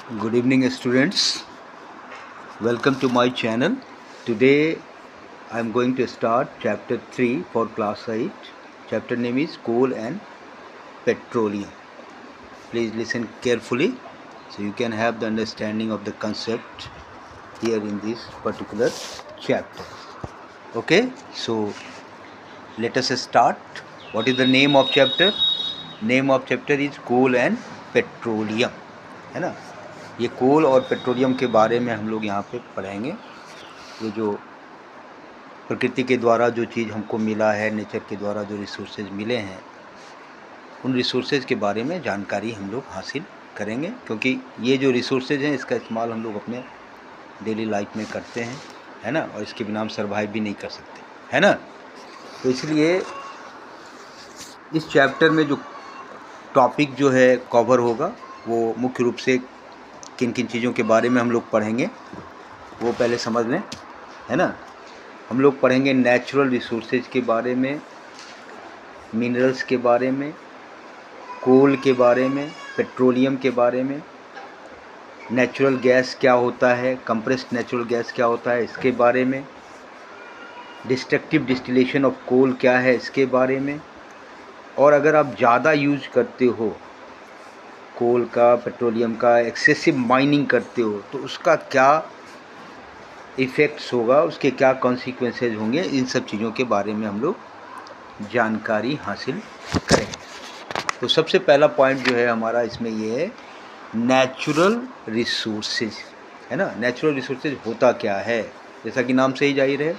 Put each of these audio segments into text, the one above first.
Good evening, students. Welcome to my channel. Today I am going to start chapter 3 for class 8. Chapter name is Coal and Petroleum. Please listen carefully so you can have the understanding of the concept here in this particular chapter. Okay, so let us start. What is the name of chapter? Name of chapter is Coal and Petroleum. है ना, ये कोल और petroleum के बारे में हम लोग यहाँ पे पढ़ेंगे। ये जो प्रकृति के द्वारा जो चीज़ हमको मिला है, नेचर के द्वारा जो रिसोर्सेज मिले हैं, उन रिसोर्सेज के बारे में जानकारी हम लोग हासिल करेंगे, क्योंकि ये जो रिसोर्सेज हैं इसका इस्तेमाल हम लोग अपने डेली लाइफ में करते हैं, है ना, और इसके बिना हम सर्वाइव भी नहीं कर सकते, है ना। तो इसलिए इस चैप्टर में जो टॉपिक जो है कवर होगा वो मुख्य रूप से किन किन चीज़ों के बारे में हम लोग पढ़ेंगे वो पहले समझ लें, है ना। हम लोग पढ़ेंगे नेचुरल रिसोर्सेज के बारे में, मिनरल्स के बारे में, कोल के बारे में, पेट्रोलियम के बारे में, नेचुरल गैस क्या होता है, कंप्रेस्ड नेचुरल गैस क्या होता है इसके बारे में, डिस्ट्रक्टिव डिस्टिलेशन ऑफ कोल क्या है इसके बारे में, और अगर आप ज़्यादा यूज करते हो कोल का, पेट्रोलियम का, एक्सेसिव माइनिंग करते हो तो उसका क्या इफ़ेक्ट्स होगा, उसके क्या कॉन्सिक्वेंसेज होंगे, इन सब चीज़ों के बारे में हम लोग जानकारी हासिल करेंगे। तो सबसे पहला पॉइंट जो है हमारा इसमें ये है नेचुरल रिसोर्सेज, है ना। नेचुरल रिसोर्सेज होता क्या है, जैसा कि नाम से ही जाहिर है,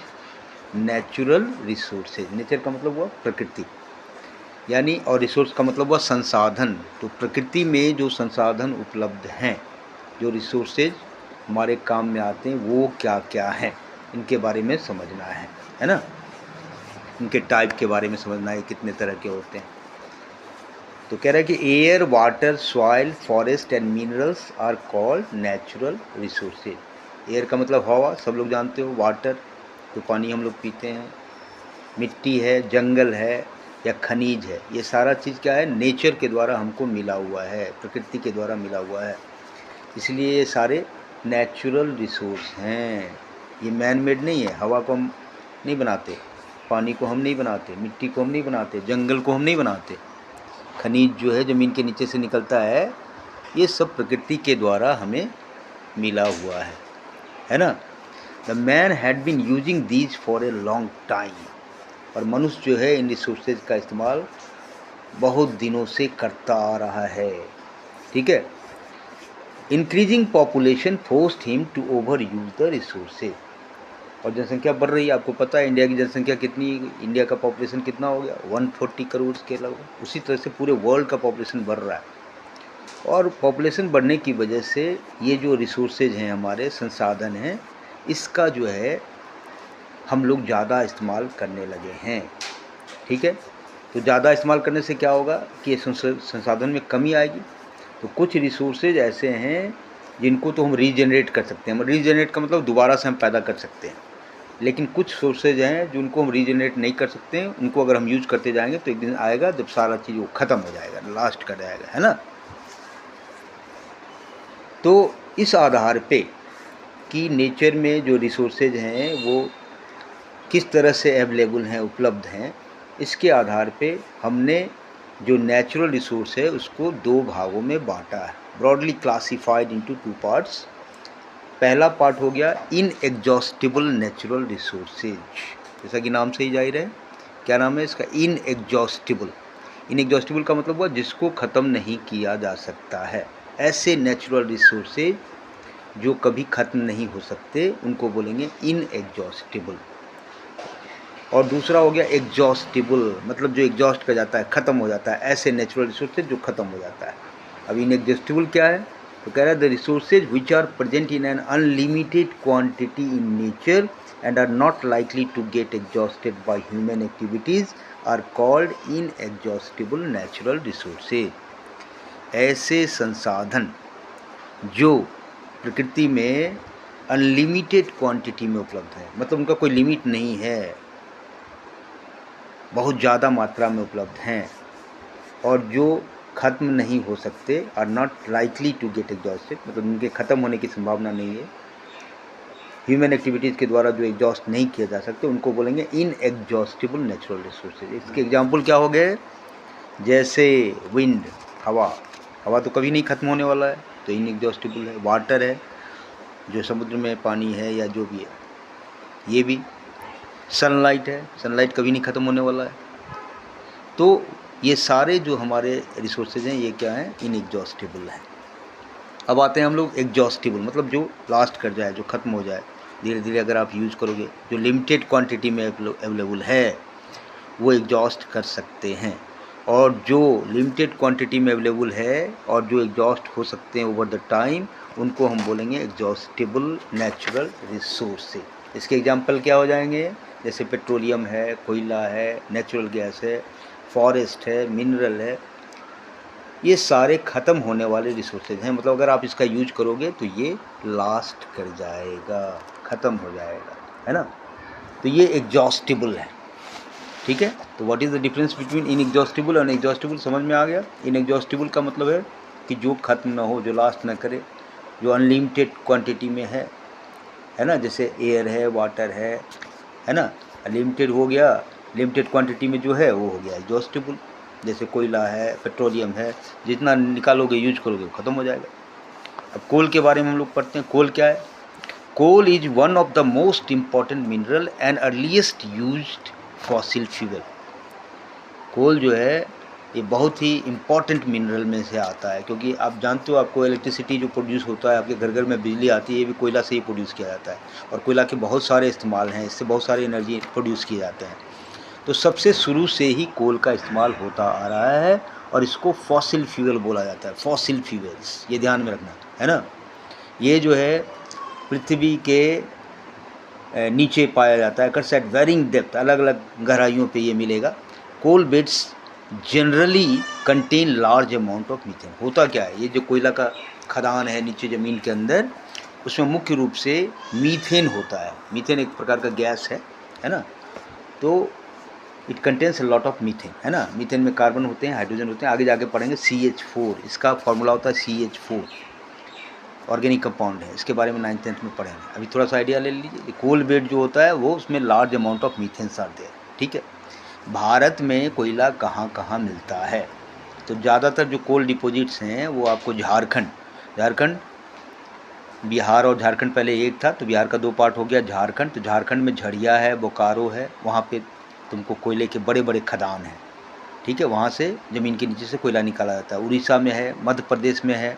नेचुरल रिसोर्सेज। नेचर का मतलब हुआ प्रकृति, यानी, और रिसोर्स का मतलब हुआ संसाधन। तो प्रकृति में जो संसाधन उपलब्ध हैं, जो रिसोर्सेज हमारे काम में आते हैं, वो क्या क्या हैं, इनके बारे में समझना है ना। इनके टाइप के बारे में समझना है, कितने तरह के होते हैं। तो कह रहा है कि air, water, soil, forest and minerals are called natural resources. Air का मतलब हवा, सब लोग जानते हो, वाटर जो पानी हम लोग पीते हैं, मिट्टी है, जंगल है या खनिज है, ये सारा चीज़ क्या है, नेचर के द्वारा हमको मिला हुआ है, प्रकृति के द्वारा मिला हुआ है, इसलिए ये सारे नेचुरल रिसोर्स हैं। ये मैन मेड नहीं है। हवा को हम नहीं बनाते, पानी को हम नहीं बनाते, मिट्टी को हम नहीं बनाते, जंगल को हम नहीं बनाते, खनिज जो है ज़मीन के नीचे से निकलता है, ये सब प्रकृति के द्वारा हमें मिला हुआ है ना। The man had been using these for a long time. और मनुष्य जो है इन रिसोर्सेज का इस्तेमाल बहुत दिनों से करता आ रहा है, ठीक है। Increasing population forced him to over use the resources. और जनसंख्या बढ़ रही है, आपको पता है इंडिया की जनसंख्या कितनी, इंडिया का पॉपुलेशन कितना हो गया, 140 करोड़ के लगभग। उसी तरह से पूरे वर्ल्ड का पॉपुलेशन बढ़ रहा है, और पॉपुलेशन बढ़ने की वजह से ये जो रिसोर्सेज हैं, हमारे संसाधन हैं, इसका जो है हम लोग ज़्यादा इस्तेमाल करने लगे हैं, ठीक है। तो ज़्यादा इस्तेमाल करने से क्या होगा कि ये संसाधन में कमी आएगी। तो कुछ रिसोर्सेज ऐसे हैं जिनको तो हम रीजनरेट कर सकते हैं। रीजनरेट का मतलब दोबारा से हम पैदा कर सकते हैं, लेकिन कुछ सोर्सेज हैं जिनको हम रीजनरेट नहीं कर सकते हैं। उनको अगर हम यूज करते जाएंगे तो एक दिन आएगा जब सारा चीज़ वो ख़त्म हो जाएगा, लास्ट कर जाएगा, है ना। तो इस आधार पे कि नेचर में जो रिसोर्सेज हैं वो किस तरह से अवेलेबल हैं, उपलब्ध हैं, इसके आधार पे हमने जो नेचुरल रिसोर्स है उसको दो भागों में बांटा है, ब्रॉडली क्लासिफाइड इनटू 2 पार्ट्स। पहला पार्ट हो गया इनएग्जॉस्टिबल नेचुरल रिसोर्सेज, जैसा कि नाम से ही जाहिर है, क्या नाम है इसका, इनएग्जॉस्टिबल। इनएग्जॉस्टिबल का मतलब हुआ जिसको ख़त्म नहीं किया जा सकता है। ऐसे नेचुरल रिसोर्सेज जो कभी ख़त्म नहीं हो सकते उनको बोलेंगे इनएग्जॉस्टिबल। और दूसरा हो गया एग्जॉस्टिबल, मतलब जो एग्जॉस्ट कर जाता है, ख़त्म हो जाता है, ऐसे नेचुरल रिसोर्सेज जो ख़त्म हो जाता है। अब इनएग्जॉस्टिबल क्या है, तो कह रहा है the resources which are present in an unlimited quantity in nature and are not likely to get exhausted by human activities are called inexhaustible natural resources. ऐसे संसाधन जो प्रकृति में अनलिमिटेड क्वांटिटी में उपलब्ध है, मतलब उनका कोई लिमिट नहीं है, बहुत ज़्यादा मात्रा में उपलब्ध हैं, और जो ख़त्म नहीं हो सकते, are not likely to get exhausted, मतलब उनके ख़त्म होने की संभावना नहीं है, ह्यूमन एक्टिविटीज़ के द्वारा जो एग्जॉस्ट नहीं किया जा सकते, उनको बोलेंगे इनएग्जॉस्टिबल नेचुरल रिसोर्सेज। इसके एग्जाम्पल क्या हो गए, जैसे विंड, हवा, हवा तो कभी नहीं ख़त्म होने वाला है, तो इनएग्जॉस्टिबल है। वाटर है, जो समुद्र में पानी है या जो भी है, ये भी। सनलाइट है, सनलाइट कभी नहीं ख़त्म होने वाला है। तो ये सारे जो हमारे रिसोर्सेज हैं, ये क्या हैं, इनएग्जॉस्टिबल हैं। अब आते हैं हम लोग एग्जॉस्टिबल, मतलब जो लास्ट कर जाए, जो ख़त्म हो जाए धीरे धीरे, अगर आप यूज़ करोगे, जो लिमिटेड क्वांटिटी में अवेलेबल है वो एग्जॉस्ट कर सकते हैं, और जो लिमिटेड क्वांटिटी में अवेलेबल है और जो एग्जॉस्ट हो सकते हैं ओवर द टाइम, उनको हम बोलेंगे एग्जॉस्टिबल नेचुरल रिसोर्सेज। इसके एग्जांपल क्या हो जाएंगे, जैसे पेट्रोलियम है, कोयला है, नेचुरल गैस है, फॉरेस्ट है, मिनरल है, ये सारे ख़त्म होने वाले रिसोर्सेज हैं। मतलब अगर आप इसका यूज करोगे तो ये लास्ट कर जाएगा, ख़त्म हो जाएगा, है ना। तो ये एग्जॉस्टिबल है, ठीक है। तो what is the difference between inexhaustible और एग्जॉस्टिबल, समझ में आ गया। इनएग्जॉस्टिबल का मतलब है कि जो ख़त्म ना हो, जो लास्ट ना करे, जो अनलिमिटेड क्वांटिटी में है ना, जैसे एयर है, वाटर है ना, लिमिटेड हो गया, लिमिटेड क्वांटिटी में जो है वो हो गया एग्जॉस्टिबल। जैसे कोयला है, पेट्रोलियम है, जितना निकालोगे, यूज करोगे, वो ख़त्म हो जाएगा। अब कोल के बारे में हम लोग पढ़ते हैं। कोल क्या है, coal is one of the most important mineral and earliest used fossil fuel. Coal जो है ये बहुत ही इम्पॉर्टेंट मिनरल में से आता है, क्योंकि आप जानते हो, आपको इलेक्ट्रिसिटी जो प्रोड्यूस होता है, आपके घर घर में बिजली आती है, ये भी कोयला से ही प्रोड्यूस किया जाता है। और कोयला के बहुत सारे इस्तेमाल हैं, इससे बहुत सारी एनर्जी प्रोड्यूस किए जाते हैं। तो सबसे शुरू से ही कोल का इस्तेमाल होता आ रहा है, और इसको फॉसिल फ्यूल बोला जाता है। फॉसिल फ्यूल्स, ये ध्यान में रखना, है ना। ये जो है पृथ्वी के नीचे पाया जाता है, कट्स एट वेरिंग डेप्थ, अलग अलग गहराइयों पे ये मिलेगा। Coal beds generally contain large amount of methane. होता क्या है, ये जो कोयला का खदान है नीचे ज़मीन के अंदर, उसमें मुख्य रूप से मीथेन होता है। मीथेन एक प्रकार का गैस है ना। तो it contains lot of methane, है ना। मीथेन में कार्बन होते हैं, हाइड्रोजन होते हैं, आगे जाके पढ़ेंगे। CH4 इसका फॉर्मूला होता है, CH4 ऑर्गेनिक कंपाउंड है। इसके बारे में 9th-10th में पढ़ेंगे। अभी थोड़ा सा आइडिया ले लीजिए। कोल बेड जो होता है वो, उसमें लार्ज अमाउंट ऑफ मीथेन्स आते हैं, ठीक है। भारत में कोयला कहाँ कहाँ मिलता है, तो ज़्यादातर जो कोल डिपॉजिट्स हैं वो आपको झारखंड, बिहार और झारखंड पहले एक था, तो बिहार का 2 पार्ट हो गया झारखंड। तो झारखंड में झड़िया है, बोकारो है, वहाँ पे तुमको कोयले के बड़े बड़े खदान हैं, ठीक है। वहाँ से ज़मीन के नीचे से कोयला निकाला जाता है। उड़ीसा में है, मध्य प्रदेश में है,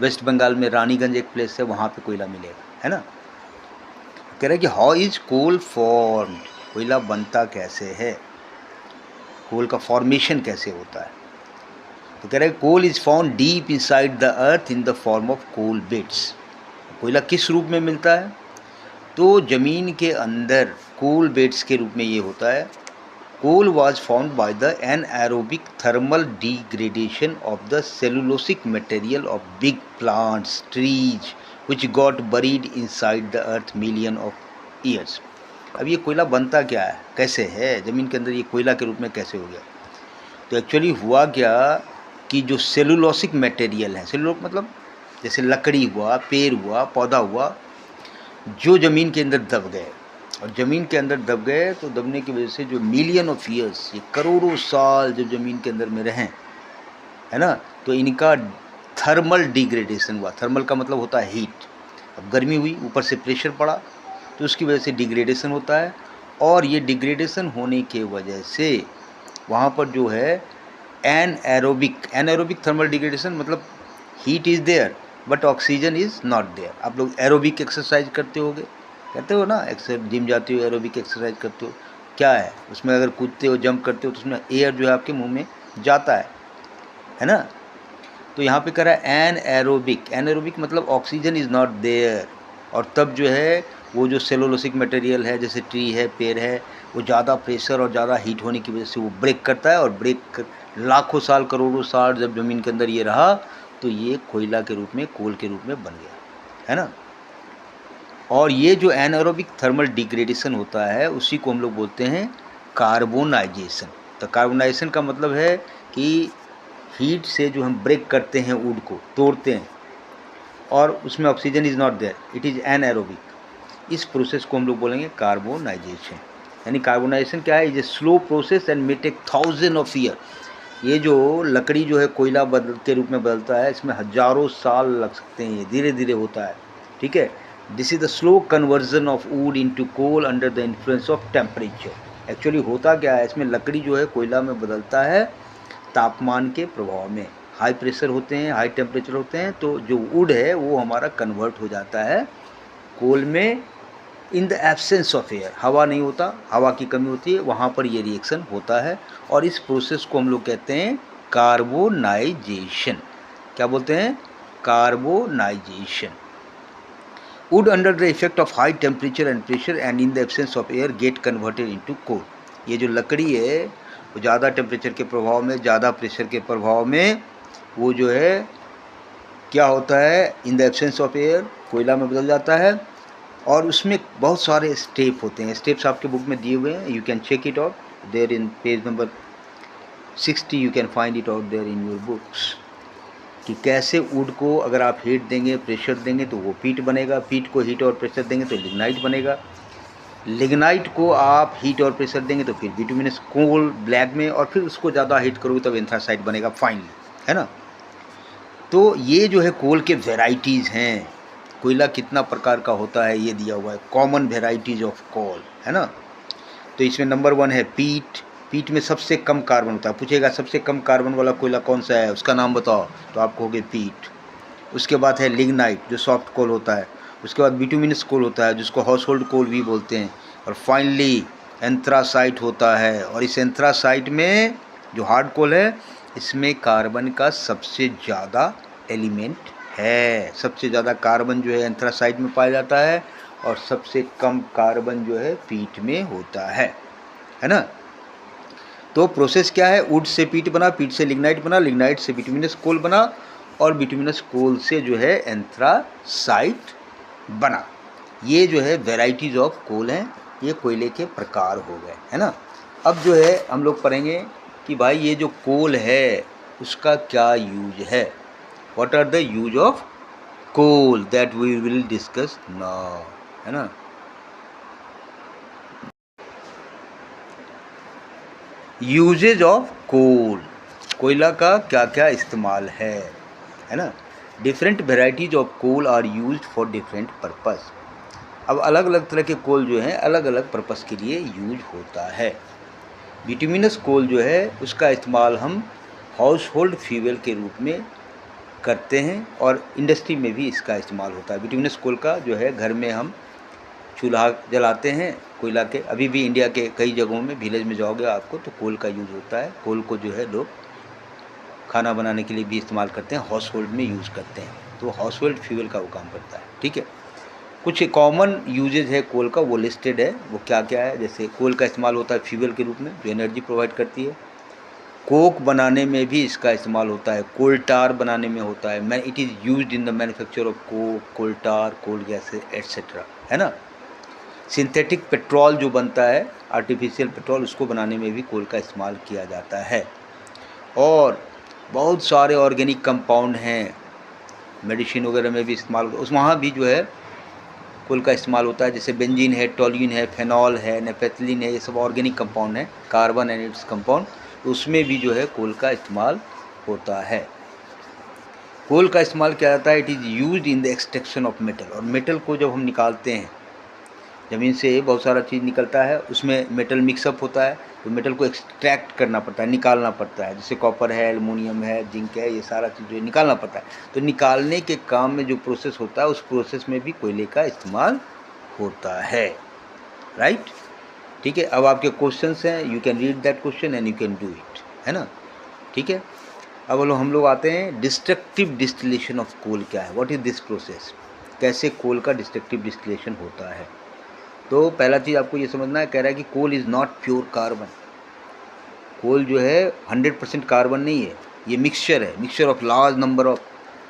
वेस्ट बंगाल में रानीगंज एक प्लेस है, वहाँ पे कोयला मिलेगा, है ना। कह रहे हैं कि हाउ इज कोल फॉर्म्ड, कोयला बनता कैसे है, कोल का फॉर्मेशन कैसे होता है। तो कह रहे हैं coal is found deep inside the earth in the form of coal beds. कोयला किस रूप में मिलता है, तो ज़मीन के अंदर कोल बेड्स के रूप में ये होता है। कोल was found by the anaerobic thermal degradation of the cellulosic material of big plants, trees, which got buried inside the earth million of years. अब ये कोयला बनता क्या है, कैसे है, ज़मीन के अंदर ये कोयला के रूप में कैसे हो गया। तो एक्चुअली हुआ क्या कि जो सेलुलोसिक मटेरियल है, सेलुलोक मतलब जैसे लकड़ी हुआ, पेड़ हुआ, पौधा हुआ, जो ज़मीन के अंदर दब गए, और ज़मीन के अंदर दब गए, तो दबने की वजह से जो मिलियन ऑफ ईयर्स, ये करोड़ों साल जब ज़मीन के अंदर में रहें, है ना, तो इनका थर्मल डिग्रेडेशन हुआ। थर्मल का मतलब होता है हीट। अब गर्मी हुई, ऊपर से प्रेशर पड़ा, तो उसकी वजह से डिग्रेडेशन होता है। और ये डिग्रेडेशन होने के वजह से वहाँ पर जो है एनएरोबिक थर्मल डिग्रेडेशन, मतलब heat is there but oxygen is not there. आप लोग एरोबिक एक्सरसाइज करते होगे, कहते हो ना, एक्सरसाइज, जिम जाते हो, एरोबिक एक्सरसाइज करते हो, क्या है उसमें, अगर कूदते हो, जंप करते हो, तो उसमें एयर जो है आपके मुंह में जाता है ना। तो यहाँ पे कह रहा है एनएरोबिक मतलब ऑक्सीजन इज़ नॉट देयर, और तब जो है वो जो सेलुलोसिक मटेरियल है, जैसे ट्री है, पेड़ है, वो ज़्यादा प्रेशर और ज़्यादा हीट होने की वजह से वो ब्रेक करता है, और ब्रेक लाखों साल, करोड़ों साल जब ज़मीन के अंदर ये रहा, तो ये कोयला के रूप में, कोल के रूप में बन गया, है ना। और ये जो एनारोबिक थर्मल डिग्रेडेशन होता है, उसी को हम लोग बोलते हैं कार्बोनाइजेशन। तो कार्बोनाइजेशन का मतलब है कि हीट से जो हम ब्रेक करते हैं वुड को, तोड़ते हैं, और उसमें oxygen is not there, it is anaerobic. इस प्रोसेस को हम लोग बोलेंगे कार्बोनाइजेशन। यानी कार्बोनाइजेशन क्या है? Is a slow process and may take 1000 of year. ये जो लकड़ी जो है कोयला बदल के रूप में बदलता है, इसमें हजारों साल लग सकते हैं, ये धीरे धीरे होता है, ठीक है। This is the slow conversion of wood into coal under the influence of temperature. Actually होता क्या है, इसमें लकड़ी जो है कोयला में बदलता है तापमान के प्रभाव में। हाई प्रेशर होते हैं, हाई टेम्परेचर होते हैं, तो जो वुड है वो हमारा कन्वर्ट हो जाता है कोल में इन द एब्सेंस ऑफ एयर। हवा नहीं होता, हवा की कमी होती है, वहाँ पर ये रिएक्शन होता है, और इस प्रोसेस को हम लोग कहते हैं कार्बोनाइजेशन। क्या बोलते हैं? Carbonization. Wood under the effect of high temperature and pressure and in the absence of air get converted into coal. ये जो लकड़ी है वो ज़्यादा टेम्परेचर के प्रभाव में, ज़्यादा प्रेशर के प्रभाव में वो जो है क्या होता है, इन द एब्सेंस ऑफ एयर कोयला में बदल जाता है। और उसमें बहुत सारे स्टेप होते हैं, स्टेप्स आपके बुक में दिए हुए हैं, you can check it out there in page number 60, you can find it out there in your books, कि कैसे वुड को अगर आप हीट देंगे, प्रेशर देंगे तो वो पीट बनेगा, पीट को हीट और प्रेशर देंगे तो लिग्नाइट बनेगा, लिग्नाइट को आप हीट और प्रेशर देंगे तो फिर बिटुमिनस कोल ब्लैक में, और फिर उसको ज़्यादा हीट करोगे तब एंथ्रासाइट बनेगा फाइनली, है ना। तो ये जो है कोल के वेराइटीज़ हैं, कोयला कितना प्रकार का होता है ये दिया हुआ है, कॉमन वेराइटीज ऑफ कोल, है ना। तो इसमें नंबर 1 है पीट। पीट में सबसे कम कार्बन होता है। पूछेगा सबसे कम कार्बन वाला कोयला कौन सा है, उसका नाम बताओ, तो आप कहोगे पीट। उसके बाद है लिग्नाइट जो सॉफ्ट कोल होता है। उसके बाद बिटुमिनस कोल होता है जिसको हाउस होल्ड कोल भी बोलते हैं। और फाइनली एंथ्रासाइट होता है, और इस एंथ्रासाइट में जो हार्ड कोल है इसमें कार्बन का सबसे ज़्यादा एलिमेंट है। सबसे ज़्यादा कार्बन जो है एंथ्रासाइट में पाया जाता है, और सबसे कम कार्बन जो है पीट में होता है ना। तो प्रोसेस क्या है, वुड से पीट बना, पीट से लिग्नाइट बना, लिग्नाइट से बिटुमिनस कोल बना, और बिटुमिनस कोल से जो है एंथ्रासाइट बना। ये जो है वेराइटीज़ ऑफ कोल हैं, ये कोयले के प्रकार हो गए, है ना। अब जो है हम लोग पढ़ेंगे कि भाई ये जो कोल है उसका क्या यूज है, what are the use of coal, that we will discuss now, है ना। यूजेज ऑफ कोल, कोयला का क्या क्या इस्तेमाल है ना। Different varieties of coal are used for different purpose. अब अलग अलग तरह के कोल जो हैं अलग अलग पर्पस के लिए यूज होता है। बिटुमिनस कोल जो है उसका इस्तेमाल हम हाउस होल्ड फ्यूल के रूप में करते हैं, और इंडस्ट्री में भी इसका इस्तेमाल होता है। बिटुमिनस कोल का जो है घर में हम चूल्हा जलाते हैं कोयला के। अभी भी इंडिया के कई जगहों में, विलेज में जाओगे आपको तो कोल का यूज़ होता है। कोल को जो है लोग खाना बनाने के लिए भी इस्तेमाल करते हैं, हाउस होल्ड में यूज़ करते हैं, तो हाउस होल्ड फ्यूल का वो काम करता है, ठीक है। कुछ कॉमन यूजेज है कोल का, वो लिस्टेड है, वो क्या क्या है। जैसे कोल का इस्तेमाल होता है फ्यूल के रूप में जो एनर्जी प्रोवाइड करती है। कोक बनाने में भी इसका इस्तेमाल होता है, कोल टार बनाने में होता है। It is used in the manufacture of coke, coal tar, coal gases etcetera, है ना। सिंथेटिक पेट्रोल जो बनता है, आर्टिफिशियल पेट्रोल, उसको बनाने में भी कोल का इस्तेमाल किया जाता है। और बहुत सारे ऑर्गेनिक कंपाउंड हैं, मेडिसिन वगैरह में भी इस्तेमाल, उस वहाँ भी जो है कोल का इस्तेमाल होता है। जैसे बेंजीन है, टोल्यूइन है, फेनॉल है, नेपेथिलीन है, ये सब ऑर्गेनिक कंपाउंड हैं, कार्बन एंड इट्स कंपाउंड, तो उसमें भी जो है कोल का इस्तेमाल होता है। कोल का इस्तेमाल किया जाता है, it is used in the extraction of metal. और मेटल को जब हम निकालते हैं, ज़मीन से बहुत सारा चीज़ निकलता है, उसमें मेटल मिक्सअप होता है, तो मेटल को एक्सट्रैक्ट करना पड़ता है, निकालना पड़ता है। जैसे कॉपर है, एल्युमिनियम है, जिंक है, ये सारा चीज़ जो निकालना पड़ता है। तो निकालने के काम में जो प्रोसेस होता है, उस प्रोसेस में भी कोयले का इस्तेमाल होता है, राइट, ठीक है। अब आपके क्वेश्चंस हैं, you can read that question and you can do it, है ना, ठीक है। अब हम लोग आते हैं डिस्ट्रक्टिव डिस्टिलेशन ऑफ कोल क्या है, व्हाट इज़ दिस प्रोसेस, कैसे कोल का डिस्ट्रक्टिव डिस्टिलेशन होता है। तो पहला चीज़ आपको ये समझना है, कह रहा है कि coal is not pure carbon. Coal जो है 100% कार्बन नहीं है, ये मिक्सचर है, mixture of large number of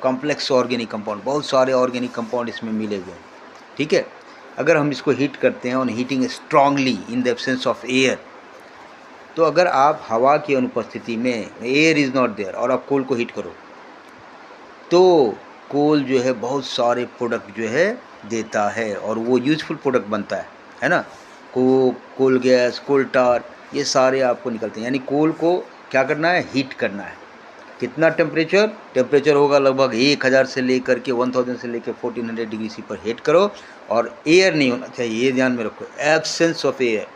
complex organic compound, बहुत सारे ऑर्गेनिक कंपाउंड इसमें मिले हुए हैं, ठीक है। अगर हम इसको हीट करते हैं, on heating strongly in the absence of air, तो अगर आप हवा की अनुपस्थिति में, एयर इज़ नॉट देयर, और आप कोल को हीट करो तो कोल जो है बहुत सारे प्रोडक्ट जो है देता है और वो यूज़फुल प्रोडक्ट बनता है ना। कोल गैस, कोल टार, ये सारे आपको निकलते हैं। यानी कोल को क्या करना है, हीट करना है। कितना टेम्परेचर होगा, लगभग 1000 से लेकर के 1000 से लेकर 1400 डिग्री सी पर हीट करो। और एयर नहीं होना चाहिए, ये ध्यान में रखो, एब्सेंस ऑफ एयर,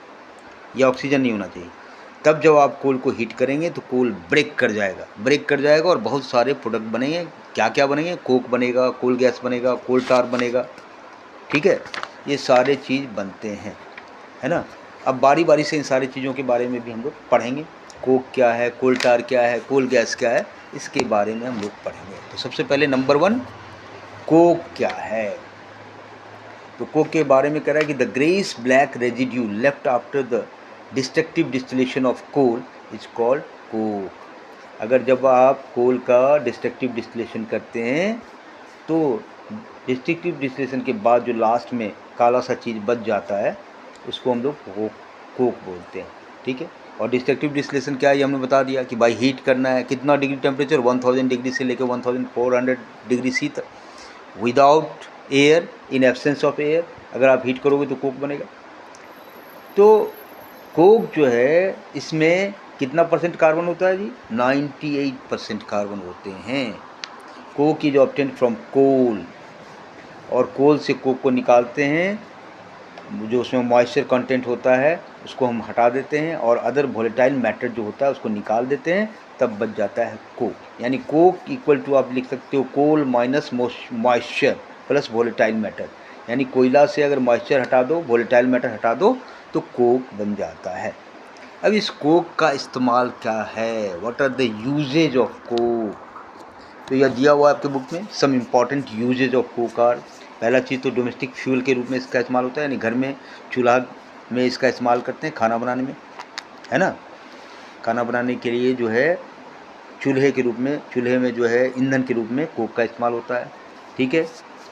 या ऑक्सीजन नहीं होना चाहिए। तब जब आप कोल को हीट करेंगे तो कोल ब्रेक कर जाएगा और बहुत सारे प्रोडक्ट बनेंगे। क्या क्या बनेंगे, कोक बनेगा, कोल गैस बनेगा, कोल टार बनेगा, ठीक है। ये सारे चीज़ बनते हैं, है ना। अब बारी बारी से इन सारी चीज़ों के बारे में भी हम लोग पढ़ेंगे। कोक क्या है, कोल टार क्या है, कोल गैस क्या है, इसके बारे में हम लोग पढ़ेंगे। तो सबसे पहले नंबर 1, कोक क्या है। तो कोक के बारे में कह रहा है कि the greyish black residue left after the destructive distillation of coal is called coke. अगर जब आप कोल का डिस्ट्रक्टिव डिस्टिलेशन करते हैं तो डिस्ट्रक्टिव डिस्टिलेशन के बाद जो लास्ट में काला सा चीज़ बच जाता है उसको हम लोग कोक बोलते हैं, ठीक है। और डिस्ट्रक्टिव डिस्टिलेशन क्या है ये हमने बता दिया कि भाई हीट करना है, कितना डिग्री टेम्परेचर, 1000 डिग्री से लेकर 1400 डिग्री सी तक, without air, in absence of air. अगर आप हीट करोगे तो कोक बनेगा। तो कोक जो है इसमें कितना परसेंट कार्बन होता है जी, 98% कार्बन होते हैं। Coke is obtained from coal, और कोल से कोक को निकालते हैं, जो उसमें मॉइस्चर कंटेंट होता है उसको हम हटा देते हैं और अदर वोलेटाइल मैटर जो होता है उसको निकाल देते हैं, तब बच जाता है कोक। यानी कोक इक्वल टू आप लिख सकते हो coal minus moisture plus volatile matter. यानी कोयला से अगर मॉइस्चर हटा दो, वोलेटाइल मैटर हटा दो, तो कोक बन जाता है। अब इस कोक का इस्तेमाल क्या है, what are the uses of coke. तो यह दिया हुआ है आपके बुक में, some important uses of coke are. पहला चीज़ तो डोमेस्टिक फ्यूल के रूप में इसका इस्तेमाल होता है, यानी घर में चूल्हा में इसका इस्तेमाल करते हैं खाना बनाने में, है ना। खाना बनाने के लिए जो है चूल्हे में जो है ईंधन के रूप में कोक का इस्तेमाल होता है, ठीक है।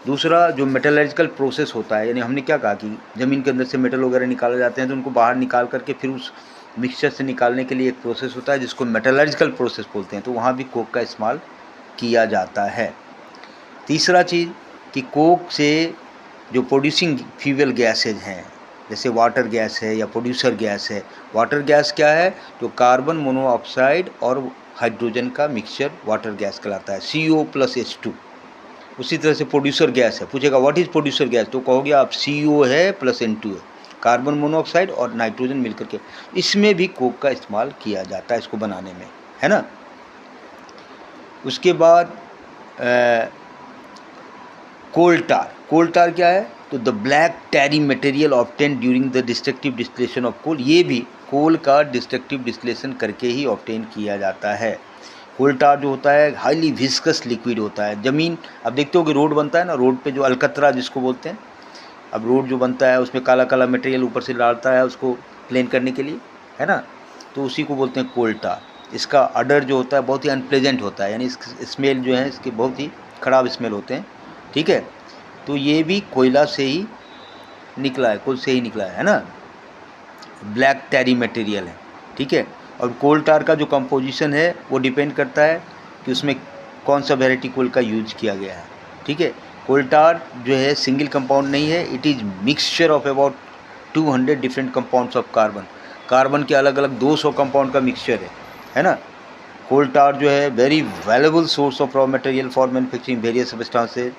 दूसरा जो मेटलर्जिकल प्रोसेस होता है, यानी हमने क्या कहा कि ज़मीन के अंदर से मेटल वगैरह निकाले जाते हैं तो उनको बाहर निकाल करके फिर उस मिक्सचर से निकालने के लिए एक प्रोसेस होता है जिसको मेटलर्जिकल प्रोसेस बोलते हैं, तो वहाँ भी कोक का इस्तेमाल किया जाता है। तीसरा चीज़ कि कोक से जो प्रोड्यूसिंग फ्यूल गैसेज हैं, जैसे वाटर गैस है या प्रोड्यूसर गैस है। वाटर गैस क्या है, तो कार्बन मोनोऑक्साइड और हाइड्रोजन का मिक्सचर वाटर गैस कहलाता है, CO+H2। उसी तरह से प्रोड्यूसर गैस है, पूछेगा व्हाट इज़ प्रोड्यूसर गैस, तो कहोगे आप CO है प्लस N2 है, कार्बन मोनोऑक्साइड और नाइट्रोजन मिलकर के। इसमें भी कोक का इस्तेमाल किया जाता है इसको बनाने में, है ना। उसके बाद कोल टार क्या है, तो the black tarry material obtain during the destructive distillation of coal. ये भी कोल का डिस्ट्रक्टिव डिस्टिलेशन करके ही ऑब्टेन किया जाता है। कोल टार जो होता है हाईली विस्कस लिक्विड होता है। ज़मीन, अब देखते हो कि रोड बनता है ना, रोड पे जो अलकतरा जिसको बोलते हैं, अब रोड जो बनता है उसमें काला काला मटेरियल ऊपर से डालता है उसको प्लेन करने के लिए, है ना, तो उसी को बोलते हैं कोल टार। इसका अडर जो होता है बहुत ही अनप्लेजेंट होता है, यानी स्मेल जो है इसके बहुत ही ख़राब स्मेल होते हैं, ठीक है। तो ये भी कोयला से ही निकला है, कोल से ही निकला है ना, ब्लैक टैरी मटेरियल है, ठीक है। और कोल टार का जो कंपोजिशन है वो डिपेंड करता है कि उसमें कौन सा वेराइटी कोल का यूज किया गया है, ठीक है। कोल टार जो है सिंगल कंपाउंड नहीं है, it is mixture of about 200 different compounds of carbon के अलग अलग 200 कंपाउंड का मिक्सचर है ना। कोल टार जो है very valuable source of raw material for manufacturing various substances.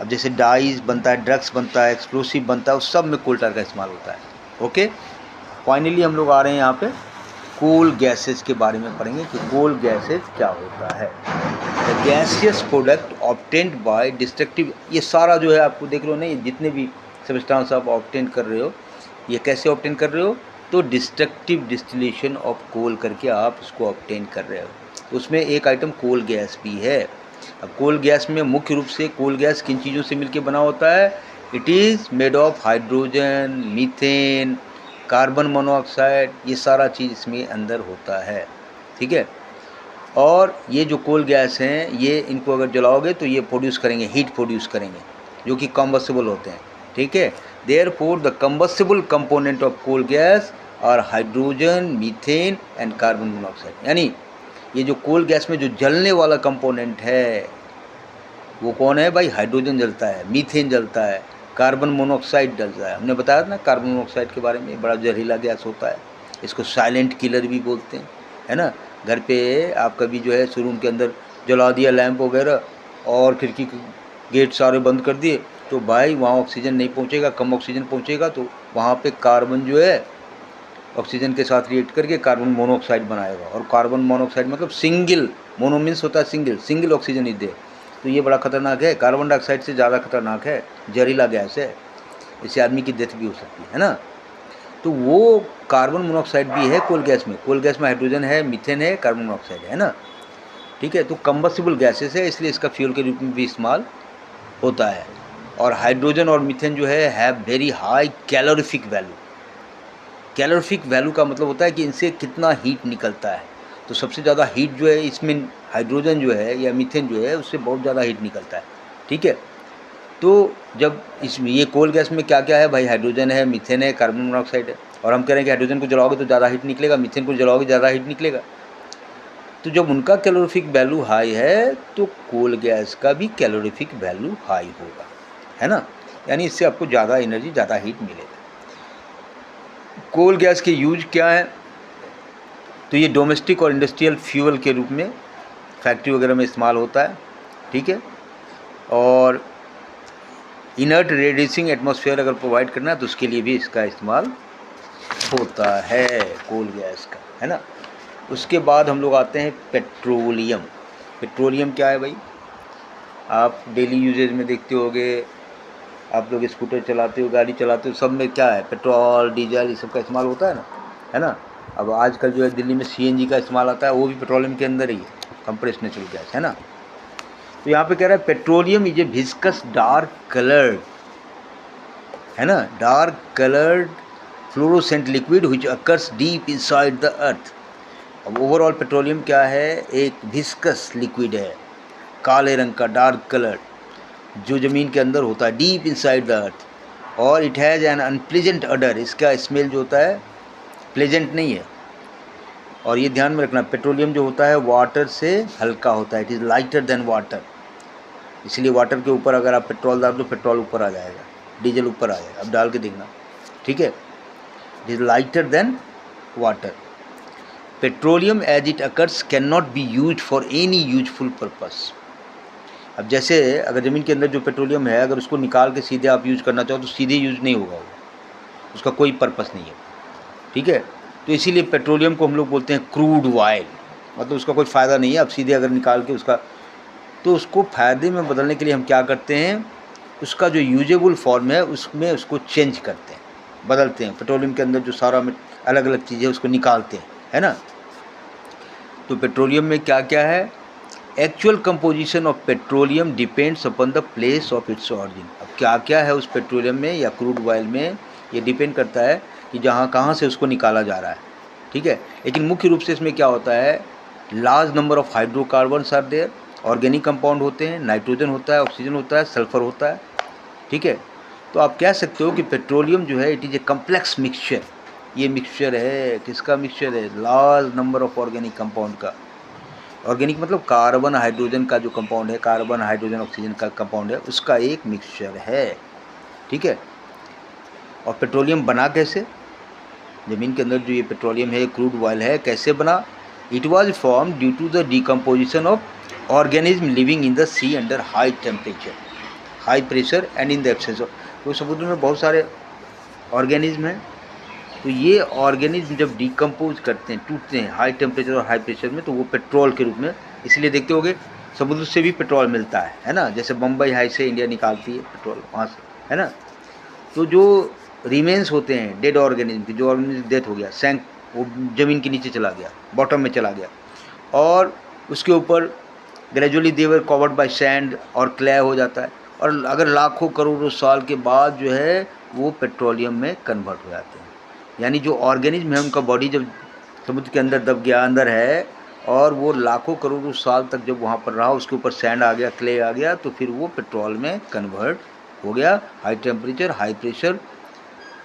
अब जैसे डाइज बनता है, ड्रग्स बनता है, एक्सप्लोसिव बनता है, उस सब में कोल टार का इस्तेमाल होता है। ओके, फाइनली हम लोग आ रहे हैं यहाँ पे कोल गैसेज के बारे में पढ़ेंगे कि कोल गैसेज क्या होता है। The gaseous product obtained by destructive, ये सारा जो है आपको देख रहे हो ना, ये जितने भी सब्सटेंस आप ऑब्टेन कर रहे हो, ये कैसे ऑब्टेन कर रहे हो, तो डिस्ट्रक्टिव डिस्टिलेशन ऑफ कोल करके आप इसको ऑब्टेन कर रहे हो। उसमें एक आइटम कोल गैस भी है। अब कोल गैस में मुख्य रूप से कोल गैस किन चीज़ों से मिलकर बना होता है, it is made of hydrogen, methane, carbon monoxide, ये सारा चीज़ इसमें अंदर होता है, ठीक है। और ये जो कोल गैस हैं, ये इनको अगर जलाओगे तो ये प्रोड्यूस करेंगे, हीट प्रोड्यूस करेंगे, जो कि कम्बस्टिबल होते हैं, ठीक है। Therefore the combustible component of coal gas और hydrogen, methane and carbon monoxide. यानी ये जो कोल गैस में जो जलने वाला कंपोनेंट है वो कौन है भाई? हाइड्रोजन जलता है, मीथेन जलता है, कार्बन मोनोऑक्साइड जलता है। हमने बताया था ना कार्बन मोनोऑक्साइड के बारे में, बड़ा जहरीला गैस होता है, इसको साइलेंट किलर भी बोलते हैं, है ना। घर पे आप कभी जो है रूम के अंदर जला दिया लैंप वगैरह और खिड़की गेट सारे बंद कर दिए, तो भाई वहाँ ऑक्सीजन नहीं पहुँचेगा, कम ऑक्सीजन पहुँचेगा, तो वहाँ पे कार्बन जो है ऑक्सीजन के साथ रिएक्ट करके कार्बन मोनोऑक्साइड बनाएगा। और कार्बन मोनोऑक्साइड मतलब सिंगल, मोनो मीन्स होता है single, single oxygen is there. तो ये बड़ा खतरनाक है, कार्बन डाइऑक्साइड से ज़्यादा खतरनाक है, जहरीला गैस है, इससे आदमी की डेथ भी हो सकती है ना। तो वो कार्बन मोनोऑक्साइड भी है कोल गैस में। कोल गैस में हाइड्रोजन है, मीथेन है, कार्बन मोनोऑक्साइड है ना। ठीक है, तो कंबस्टिबल गैसेस है, इसलिए इसका फ्यूल के रूप में भी इस्तेमाल होता है। और हाइड्रोजन और मीथेन जो है have very high calorific value. Calorific value का मतलब होता है कि इनसे कितना हीट निकलता है। तो सबसे ज़्यादा हीट जो है इसमें हाइड्रोजन जो है या मीथेन जो है उससे बहुत ज़्यादा हीट निकलता है। ठीक है, तो जब इसमें ये कोल गैस में क्या क्या है भाई? हाइड्रोजन है, मीथेन है, कार्बन मोनोऑक्साइड है। और हम कह रहे हैं कि हाइड्रोजन को जलाओगे तो ज़्यादा हीट निकलेगा, मीथेन को जलाओगे ज़्यादा हीट निकलेगा। तो जब उनका कैलोरीफिक वैल्यू हाई है तो कोल गैस का भी कैलोरीफिक वैल्यू हाई होगा, है ना। यानी इससे आपको ज़्यादा एनर्जी, ज़्यादा हीट मिलेगा। कोल गैस के यूज क्या है? तो ये डोमेस्टिक और इंडस्ट्रियल फ्यूल के रूप में फैक्ट्री वगैरह में इस्तेमाल होता है। ठीक है, और इनर्ट रेडिएसिंग एटमॉस्फेयर अगर प्रोवाइड करना है तो उसके लिए भी इसका इस्तेमाल होता है कोल गैस का, है ना। उसके बाद हम लोग आते हैं पेट्रोलियम। पेट्रोलियम क्या है भाई? आप डेली यूजेज में देखते होगे, आप लोग स्कूटर चलाते हो, गाड़ी चलाते हो, सब में क्या है? पेट्रोल, डीजल, ये सब का इस्तेमाल होता है ना, है ना। अब आजकल जो है दिल्ली में सीएनजी का इस्तेमाल आता है, वो भी पेट्रोलियम के अंदर ही है, कंप्रेस्ड नेचुरल गैस, है ना। तो यहाँ पे कह रहा है petroleum is a viscous dark coloured, है ना, dark coloured fluorescent liquid which occurs deep inside the अर्थ। अब ओवरऑल पेट्रोलियम क्या है? एक विस्कस लिक्विड है, काले रंग का, डार्क कलर, जो ज़मीन के अंदर होता है, डीप इनसाइड द अर्थ। और इट हैज़ एन अनप्लीजेंट अडर, इसका स्मेल जो होता है प्लेजेंट नहीं है। और ये ध्यान में रखना, पेट्रोलियम जो होता है वाटर से हल्का होता है, it is lighter than water. इसलिए वाटर के ऊपर अगर आप पेट्रोल डाल दो, पेट्रोल ऊपर आ जाएगा, डीजल ऊपर आ जाएगा। अब डाल के देखना, ठीक है। It is lighter than water. Petroleum as it occurs can not be use for any useful purpose. अब जैसे अगर ज़मीन के अंदर जो पेट्रोलियम है, अगर उसको निकाल के सीधे आप यूज़ करना चाहो तो सीधे यूज़ नहीं होगा, वो उसका कोई पर्पस नहीं है। ठीक है, तो इसीलिए पेट्रोलियम को हम लोग बोलते हैं क्रूड ऑयल, मतलब उसका कोई फ़ायदा नहीं है। अब सीधे अगर निकाल के उसका, तो उसको फ़ायदे में बदलने के लिए हम क्या करते हैं, उसका जो यूजेबल फॉर्म है उसमें उसको चेंज करते हैं, बदलते हैं। पेट्रोलियम के अंदर जो सारा अलग अलग चीज़ें उसको निकालते हैं, है ना। तो पेट्रोलियम में क्या क्या है? Actual composition of petroleum depends upon the place of its origin. अब क्या क्या है उस पेट्रोलियम में या क्रूड ऑयल में, ये डिपेंड करता है कि जहाँ कहाँ से उसको निकाला जा रहा है। ठीक है, लेकिन मुख्य रूप से इसमें क्या होता है, large number of hydrocarbons are there, organic compound होते हैं, नाइट्रोजन होता है, ऑक्सीजन होता है, सल्फर होता है। ठीक है, तो आप कह सकते हो कि पेट्रोलियम जो है it is a complex mixture. ये मिक्सचर है, किसका मिक्सचर है? Large number of organic compound का। ऑर्गेनिक मतलब कार्बन हाइड्रोजन का जो कंपाउंड है, कार्बन हाइड्रोजन ऑक्सीजन का कंपाउंड है, उसका एक मिक्सचर है। ठीक है, और पेट्रोलियम बना कैसे? ज़मीन के अंदर जो ये पेट्रोलियम है, क्रूड ऑयल है, कैसे बना? It was form due to the decomposition of organism living in the sea under high temperature, high pressure and in the absence of. तो समुद्र में बहुत सारे ऑर्गेनिज्म हैं, तो ये ऑर्गेनिज्म जब डिकम्पोज करते हैं, टूटते हैं हाई टेम्परेचर और हाई प्रेशर में, तो वो पेट्रोल के रूप में, इसलिए देखते होगे समुद्र से भी पेट्रोल मिलता है ना। जैसे बम्बई हाई से इंडिया निकालती है पेट्रोल वहाँ से, है ना। तो जो रिमेन्स होते हैं डेड ऑर्गेनिज्म की, जो ऑर्गेनिज्म डेथ हो गया, सैंक, वो ज़मीन के नीचे चला गया, बॉटम में चला गया, और उसके ऊपर gradually they were covered by sand और क्ले हो जाता है, और अगर लाखों करोड़ों साल के बाद जो है वो पेट्रोलियम में कन्वर्ट हो जाते हैं। यानी जो ऑर्गेनिज्म है उनका बॉडी जब समुद्र के अंदर दब गया, अंदर है, और वो लाखों करोड़ों साल तक जब वहाँ पर रहा, उसके ऊपर सैंड आ गया, क्ले आ गया, तो फिर वो पेट्रोल में कन्वर्ट हो गया। हाई टेम्परेचर, हाई प्रेशर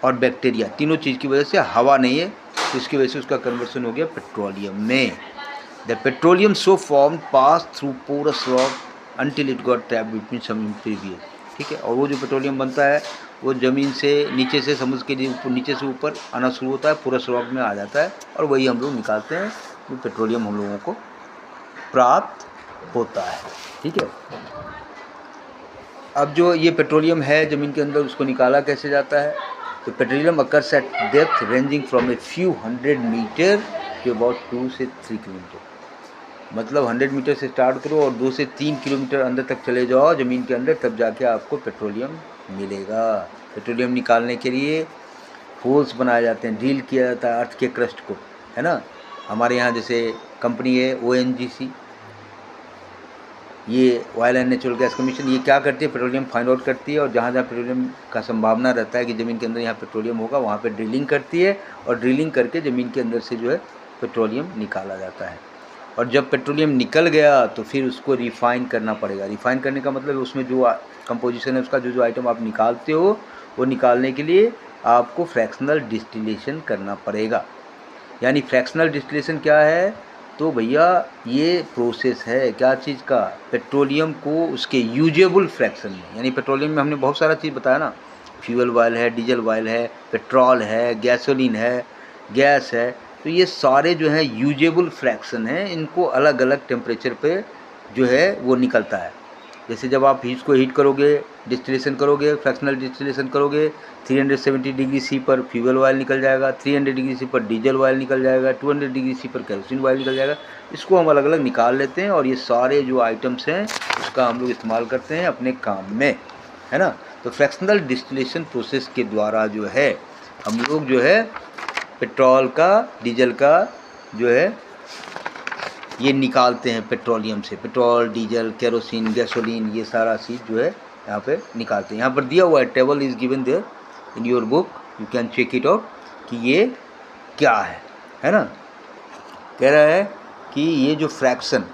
और बैक्टीरिया, तीनों चीज़ की वजह से हवा नहीं है, तो इसकी वजह से उसका कन्वर्सन हो गया पेट्रोलियम में। The petroleum so form pass through porous rock until it got trapped between some previous, ठीक है। और वो जो पेट्रोलियम बनता है वो ज़मीन से नीचे से समुद्र के नीचे से ऊपर आना शुरू होता है, पोरस रॉक में आ जाता है, और वही हम लोग निकालते हैं, वो पेट्रोलियम हम लोगों को प्राप्त होता है, ठीक है। अब जो ये पेट्रोलियम है ज़मीन के अंदर, उसको निकाला कैसे जाता है? तो petroleum occurs at depth ranging from a few 100 metre to about 2 से 3 किलोमीटर। मतलब 100 मीटर से स्टार्ट करो और 2 से 3 किलोमीटर अंदर तक चले जाओ ज़मीन के अंदर, तब जाके आपको पेट्रोलियम मिलेगा। पेट्रोलियम निकालने के लिए होल्स बनाए जाते हैं, ड्रिल किया जाता है अर्थ के क्रस्ट को, है ना। हमारे यहाँ जैसे कंपनी है ONGC, ये oil and natural gas commission, ये क्या करती है? पेट्रोलियम फाइंड आउट करती है, और जहाँ जहाँ पेट्रोलियम का संभावना रहता है कि ज़मीन के अंदर यहाँ पेट्रोलियम होगा, वहाँ पे ड्रिलिंग करती है, और ड्रिलिंग करके ज़मीन के अंदर से जो है पेट्रोलियम निकाला जाता है। और जब पेट्रोलियम निकल गया तो फिर उसको रिफ़ाइन करना पड़ेगा। रिफ़ाइन करने का मतलब उसमें जो कंपोजिशन है उसका, जो आइटम आप निकालते हो, वो निकालने के लिए आपको फ्रैक्शनल डिस्टिलेशन करना पड़ेगा। यानी फ्रैक्शनल डिस्टिलेशन क्या है? तो भैया ये प्रोसेस है क्या चीज़ का? पेट्रोलियम को उसके यूजेबल फ्रैक्शन में, यानी पेट्रोलियम में हमने बहुत सारा चीज़ बताया ना, फ्यूल ऑयल है, डीजल ऑयल है, पेट्रोल है, गैसोलीन है, गैस है, तो ये सारे जो है यूजेबल फ्रैक्शन हैं, इनको अलग अलग टेम्परेचर पे जो है वो निकलता है। जैसे जब आप इसको हीट करोगे, डिस्टिलेशन करोगे, फ्रैक्शनल डिस्टिलेशन करोगे, 370 डिग्री सी पर फ्यूल ऑयल निकल जाएगा, 300 डिग्री सी पर डीजल ऑयल निकल जाएगा, 200 डिग्री सी पर केरोसिन ऑयल निकल जाएगा। इसको हम अलग अलग निकाल लेते हैं, और ये सारे जो आइटम्स हैं उसका हम लोग इस्तेमाल करते हैं अपने काम में, है ना। तो फ्रैक्शनल डिस्टिलेशन प्रोसेस के द्वारा जो है हम लोग जो है पेट्रोल का, डीजल का जो है ये निकालते हैं पेट्रोलियम से। पेट्रोल, डीजल, केरोसिन, गैसोलीन, ये सारा चीज़ जो है यहाँ पे निकालते हैं। यहाँ पर दिया हुआ है, table is given there in your book, you can check it out कि ये क्या है ना। कह रहा है कि ये जो फ्रैक्शन,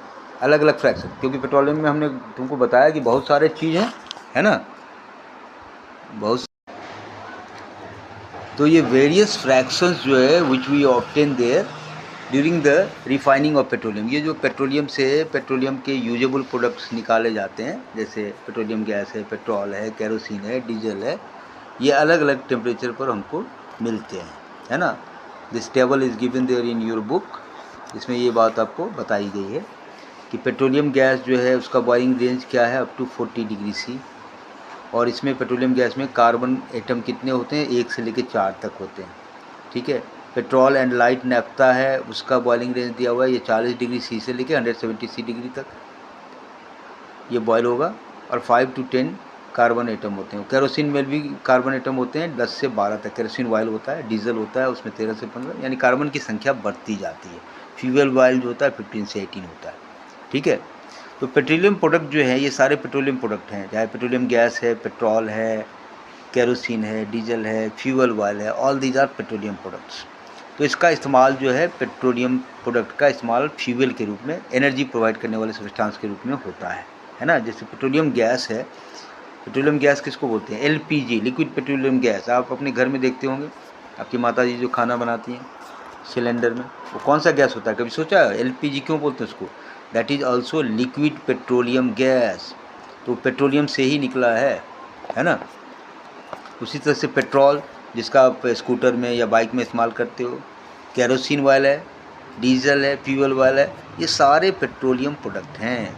अलग अलग फ्रैक्शन, क्योंकि पेट्रोलियम में हमने तुमको बताया कि बहुत सारे चीज़ हैं, है ना, बहुत। तो ये वेरियस फ्रैक्शंस जो है which we obtain there during the refining of petroleum, ये जो पेट्रोलियम से पेट्रोलियम के यूजेबल प्रोडक्ट्स निकाले जाते हैं, जैसे पेट्रोलियम गैस है, पेट्रोल है, केरोसिन है, डीजल है, ये अलग अलग टेम्परेचर पर हमको मिलते हैं, है ना। This table is given there in your book, इसमें ये बात आपको बताई गई है कि पेट्रोलियम गैस जो है उसका बॉइलिंग रेंज क्या है, अप टू 40 डिग्री सी, और इसमें पेट्रोलियम गैस में कार्बन एटम कितने होते हैं? 1 से लेकर 4 तक होते हैं, ठीक है। पेट्रोल एंड लाइट नैफ्ता है, उसका बॉइलिंग रेंज दिया हुआ है, ये 40 डिग्री सी से लेकर 170 डिग्री तक ये बॉयल होगा, और 5 to 10 कार्बन एटम होते हैं। केरोसिन में भी कार्बन एटम होते हैं 10 से 12 तक। केरोसिन ऑयल होता है, डीजल होता है, उसमें 13 से 15, यानी कार्बन की संख्या बढ़ती जाती है। फ्यूल ऑयल जो होता है 15 से 18 होता है, ठीक है। तो पेट्रोलियम प्रोडक्ट जो है ये सारे पेट्रोलियम प्रोडक्ट हैं, चाहे पेट्रोलियम गैस है, पेट्रोल है, केरोसिन है, डीजल है, फ्यूल ऑयल है, all these are petroleum products. तो इसका इस्तेमाल जो है, पेट्रोलियम प्रोडक्ट का इस्तेमाल फ्यूल के रूप में, एनर्जी प्रोवाइड करने वाले सब्सटेंस के रूप में होता है ना। जैसे पेट्रोलियम गैस है, पेट्रोलियम गैस किसको बोलते हैं? LPG, liquid petroleum gas. आप अपने घर में देखते होंगे, आपकी माता जी जो खाना बनाती हैं सिलेंडर में, वो कौन सा गैस होता है? कभी सोचा है? LPG क्यों बोलते हैं उसको? That is also liquid petroleum gas, तो पेट्रोलियम से ही निकला है ना। उसी तरह से पेट्रोल, जिसका आप स्कूटर में या बाइक में इस्तेमाल करते हो, केरोसिन ऑयल है, डीजल है, फ्यूल ऑयल है, ये सारे पेट्रोलियम प्रोडक्ट हैं।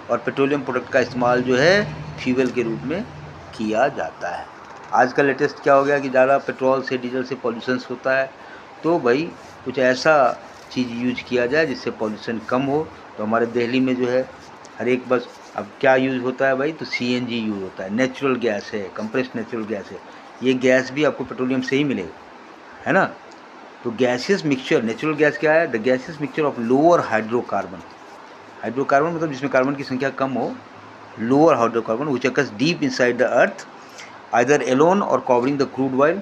और पेट्रोलियम प्रोडक्ट का इस्तेमाल जो है फ्यूल के रूप में किया जाता है। आज का लेटेस्ट क्या हो गया कि ज़्यादा पेट्रोल से, डीजल से पॉल्यूशंस होता है, तो भाई कुछ ऐसा चीज़ यूज किया जाए जिससे पॉल्यूशन कम हो। तो हमारे दिल्ली में जो है हर एक बस, अब क्या यूज़ होता है भाई? तो CNG यूज़ होता है, नेचुरल गैस है, कंप्रेस्ड नेचुरल गैस है। ये गैस भी आपको पेट्रोलियम से ही मिलेगा, है ना। तो गैसियस मिक्सचर, नेचुरल गैस क्या है? The gaseous mixture of lower hydrocarbon. Hydrocarbon मतलब जिसमें कार्बन की संख्या कम हो, lower hydrocarbon which occurs deep inside the earth either alone or covering the crude oil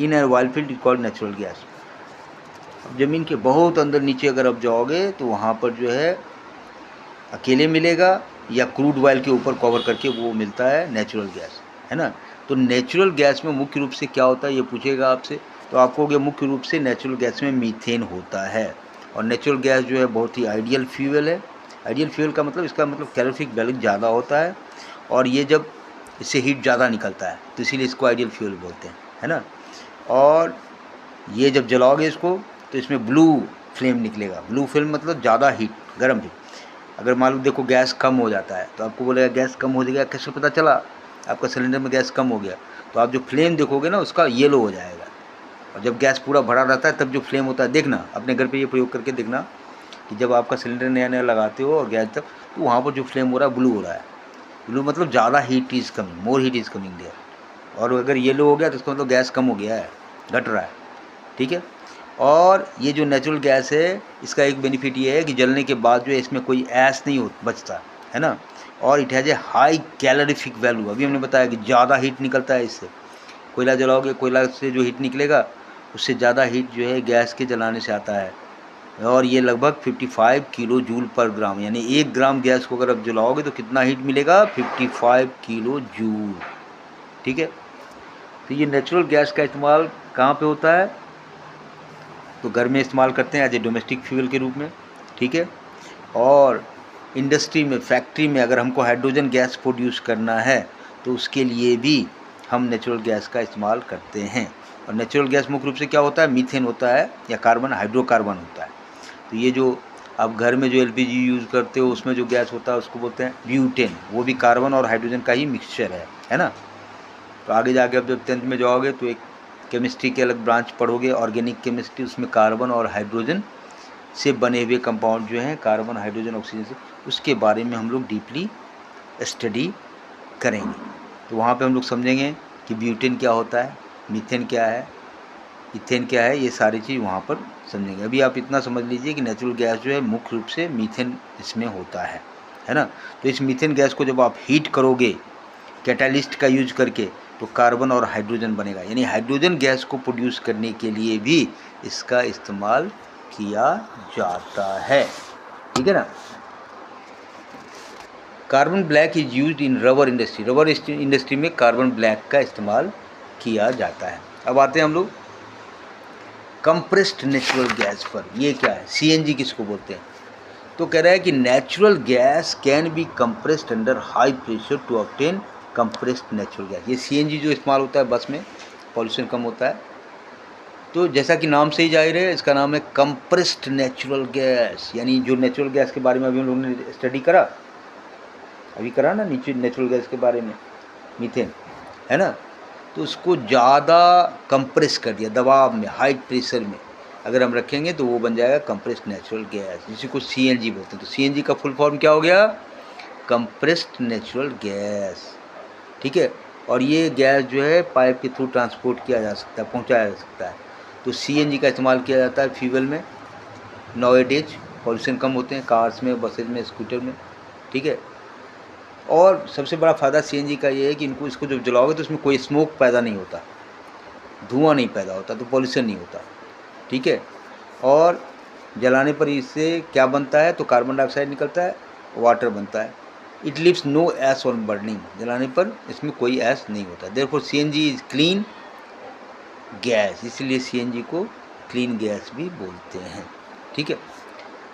in an oil field is called natural gas. अब ज़मीन के बहुत अंदर नीचे अगर आप जाओगे तो वहाँ पर जो है अकेले मिलेगा, या क्रूड ऑयल के ऊपर कवर करके वो मिलता है नेचुरल गैस। है ना। तो नेचुरल गैस में मुख्य रूप से क्या होता है ये पूछेगा आपसे, तो आपको हो गया मुख्य रूप से नेचुरल गैस में मीथेन होता है। और नेचुरल गैस जो है बहुत ही आइडियल फ्यूल है। आइडियल फ्यूल का मतलब, इसका मतलब कैलोरीफिक वैल्यू ज़्यादा होता है, और ये जब इससे हीट ज़्यादा निकलता है तो इसीलिए इसको आइडियल फ्यूल बोलते हैं, है ना। और ये जब जलाओगे इसको तो इसमें ब्लू फ्लेम निकलेगा। ब्लू फ्लेम मतलब ज़्यादा हीट, गर्म हीट। अगर मान लो देखो गैस कम हो जाता है तो आपको बोलेगा गैस कम हो जाएगा, कैसे पता चला आपका सिलेंडर में गैस कम हो गया, तो आप जो फ्लेम देखोगे ना उसका येलो हो जाएगा। और जब गैस पूरा भरा रहता है तब जो फ्लेम होता है, देखना अपने घर पे ये प्रयोग करके देखना कि जब आपका सिलेंडर नया नया लगाते हो और गैस तक, तो वहाँ पर जो फ्लेम हो रहा है ब्लू हो रहा है। ब्लू मतलब ज़्यादा heat is coming, more heat is coming there. और अगर येलो हो गया तो उसका मतलब गैस कम हो गया है, घट रहा है, ठीक है। और ये जो नेचुरल गैस है इसका एक बेनिफिट ये है कि जलने के बाद जो है इसमें कोई ऐश नहीं हो बचता, है ना। और it has a high calorific value. अभी हमने बताया कि ज़्यादा हीट निकलता है इससे। कोयला जलाओगे, कोयला से जो हीट निकलेगा उससे ज़्यादा हीट जो है गैस के जलाने से आता है। और ये लगभग 55 किलो जूल पर ग्राम, यानी 1 ग्राम गैस को अगर आप जलाओगे तो कितना हीट मिलेगा, 55 किलो जूल, ठीक है। तो ये नेचुरल गैस का इस्तेमाल कहाँ पे होता है, तो घर में इस्तेमाल करते हैं एज ए डोमेस्टिक फ्यूल के रूप में, ठीक है। और इंडस्ट्री में, फैक्ट्री में अगर हमको हाइड्रोजन गैस प्रोड्यूस करना है तो उसके लिए भी हम नेचुरल गैस का इस्तेमाल करते हैं। और नेचुरल गैस मुख्य रूप से क्या होता है, मीथेन होता है या कार्बन हाइड्रोकार्बन होता है। तो ये जो आप घर में जो एलपीजी यूज़ करते हो उसमें जो गैस होता है उसको बोलते हैं ब्यूटेन, वो भी कार्बन और हाइड्रोजन का ही मिक्सचर है ना। तो आगे जाके अब जब 10th में जाओगे तो एक केमिस्ट्री के अलग ब्रांच पढ़ोगे, ऑर्गेनिक केमिस्ट्री, उसमें कार्बन और हाइड्रोजन से बने हुए कंपाउंड जो हैं, कार्बन हाइड्रोजन ऑक्सीजन से, उसके बारे में हम लोग डीपली स्टडी करेंगे। तो वहाँ पे हम लोग समझेंगे कि ब्यूटेन क्या होता है, मीथेन क्या है, इथेन क्या है, ये सारी चीज़ वहाँ पर समझेंगे। अभी आप इतना समझ लीजिए कि नेचुरल गैस जो है मुख्य रूप से मीथेन इसमें होता है ना। तो इस मीथेन गैस को जब आप हीट करोगे कैटालिस्ट का यूज करके तो कार्बन और हाइड्रोजन बनेगा, यानी हाइड्रोजन गैस को प्रोड्यूस करने के लिए भी इसका इस्तेमाल किया जाता है, ठीक है ना। Carbon black is used in rubber industry. Rubber industry में कार्बन ब्लैक का इस्तेमाल किया जाता है। अब आते हैं हम लोग कंप्रेस्ड नेचुरल गैस पर। ये क्या है, सीएनजी किसको बोलते हैं। तो कह रहा है कि natural gas can be compressed under high pressure to obtain compressed natural gas. ये सीएनजी जो इस्तेमाल होता है बस में, पॉल्यूशन कम होता है। तो जैसा कि नाम से ही जाहिर है, इसका नाम है कंप्रेस्ड नेचुरल गैस, यानी जो नेचुरल गैस के बारे में अभी हम लोगों ने स्टडी करा, अभी करा ना नीचे नेचुरल गैस के बारे में, मीथेन, है ना। तो उसको ज़्यादा कंप्रेस कर दिया, दबाव में, हाई प्रेशर में अगर हम रखेंगे तो वो बन जाएगा कंप्रेस्ड नेचुरल गैस, जिसे को सीएनजी बोलते हैं। तो सीएनजी का फुल फॉर्म क्या हो गया, कंप्रेस्ड नेचुरल गैस, ठीक है। और ये गैस जो है पाइप के थ्रू ट्रांसपोर्ट किया जा सकता है, पहुंचाया जा सकता है। तो सीएनजी का इस्तेमाल किया जाता है फ्यूल में। नाउअडेज पॉल्यूशन कम होते हैं कार्स में, बसेज में, स्कूटर में, ठीक है। और सबसे बड़ा फ़ायदा सीएनजी का ये है कि इसको जब जलाओगे तो इसमें कोई स्मोक पैदा नहीं होता, धुआं नहीं पैदा होता, तो पॉल्यूशन नहीं होता, ठीक है। और जलाने पर इससे क्या बनता है, तो कार्बन डाइऑक्साइड निकलता है, वाटर बनता है। It leaves no ash on burning, जलाने पर इसमें कोई ऐश नहीं होता। Therefore CNG is clean gas, इसलिए सीएनजी को क्लीन गैस भी बोलते हैं, ठीक है।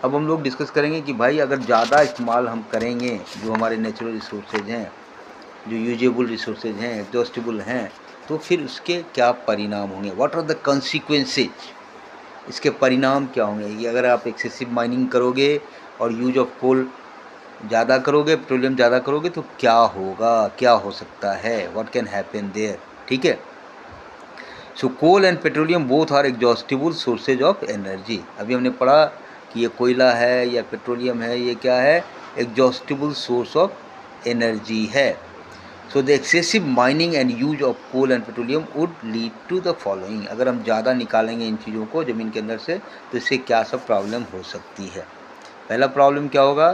अब हम लोग डिस्कस करेंगे कि भाई अगर ज़्यादा इस्तेमाल हम करेंगे जो हमारे नेचुरल रिसोर्सेज हैं, जो यूजेबल रिसोर्सेज हैं, एग्जॉस्टेबल हैं, तो फिर उसके क्या परिणाम होंगे, व्हाट आर द कॉन्सिक्वेंसेज, इसके परिणाम क्या होंगे। ये अगर आप एक्सेसिव माइनिंग करोगे और यूज ऑफ कोल ज़्यादा करोगे, पेट्रोलियम ज़्यादा करोगे, तो क्या होगा, क्या हो सकता है, व्हाट कैन हैपन देयर, ठीक है। So coal and petroleum both are exhaustible sources of energy. अभी हमने पढ़ा कि ये कोयला है या पेट्रोलियम है, ये क्या है, एग्जॉस्टिबल सोर्स ऑफ एनर्जी है। So the excessive mining and use of coal and petroleum would lead to the following. अगर हम ज़्यादा निकालेंगे इन चीज़ों को ज़मीन के अंदर से तो इससे क्या सब प्रॉब्लम हो सकती है। पहला प्रॉब्लम क्या होगा